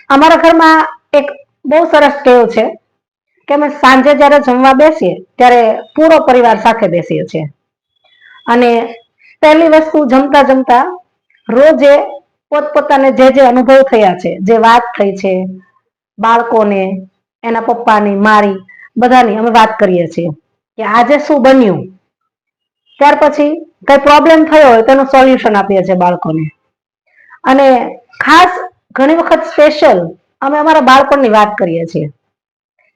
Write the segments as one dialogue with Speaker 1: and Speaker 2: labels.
Speaker 1: અમારા ઘરમાં એક બહુ સરસ ટેવ છે કે અમે સાંજે જ્યારે જમવા બેસીએ ત્યારે પૂરો પરિવાર સાથે બેસીએ છીએ. અને પહેલી વસ્તુ જમતા જમતા રોજે પોતપોતાને જે જે અનુભવ થયા છે, જે વાત થઈ છે, બાળકોને, એના પપ્પાની, મારી, બધાની અમે વાત કરીએ છીએ કે આજે શું બન્યું. ત્યાર પછી કઈ પ્રોબ્લેમ થયો હોય તેનું સોલ્યુશન આપીએ છીએ બાળકોને. અને ખાસ ઘણી વખત સ્પેશિયલ અમે અમારા બાળપણની વાત કરીએ છીએ.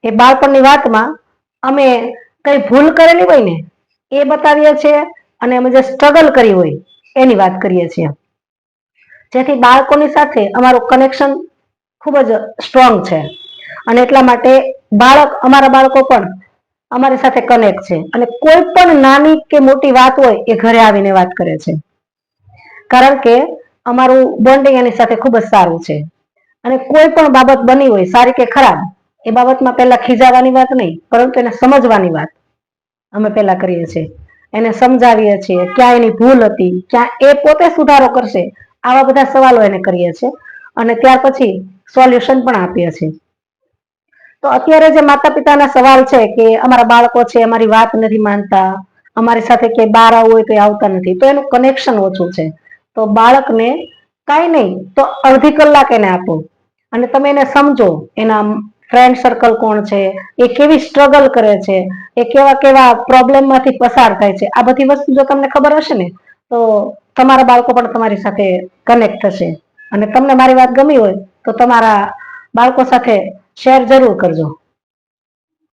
Speaker 1: એ બાળપણની વાતમાં અમે કઈ ભૂલ કરેલી હોય ને એ બતાવીએ છીએ અને અમે જે સ્ટ્રગલ કરી હોય એની વાત કરીએ છીએ. જેથી બાળકોની સાથે અમારું કનેક્શન ખૂબ જ સ્ટ્રોંગ છે. અને એટલા માટે અમારા બાળકો પણ અમારી સાથે કનેક્ટ છે અને કોઈ પણ નાની કે મોટી વાત હોય એ ઘરે આવીને વાત કરે છે. કારણ કે અમારું બોન્ડિંગ એની સાથે ખૂબ જ સારું છે. અને કોઈ પણ બાબત બની હોય સારી કે ખરાબ, એ બાબતમાં પહેલા ખીજાવાની વાત નહીં, પરંતુ એને સમજવાની વાત અમે પહેલા કરીએ છીએ. એને સમજાવીએ છીએ ક્યાં એની ભૂલ હતી, ક્યાં એ પોતે સુધારો કરશે, આવા બધા સવાલો એને કરીએ છીએ. અને ત્યાર પછી સોલ્યુશન પણ આપીએ છીએ. તો અત્યારે જે માતા પિતાના સવાલ છે કે અમારા બાળકો છે અમારી વાત નથી માનતા, અમારી સાથે કે બહાર આવવું હોય તો એ આવતા નથી, તો એનું કનેક્શન ઓછું છે. તો બાળકને કાંઈ નહીં તો અડધી કલાક એને આપો અને તમે એને સમજો. એના ફ્રેન્ડ સર્કલ કોણ છે, એ કેવી સ્ટ્રગલ કરે છે, એ કેવા કેવા પ્રોબ્લેમ માંથી પસાર થાય છે, આ બધી વસ્તુ જો તમને ખબર હશે ને તો તમારા બાળકો પણ તમારી સાથે કનેક્ટ થશે. અને તમને મારી વાત ગમી હોય તો તમારા બાળકો સાથે શેર જરૂર કરજો.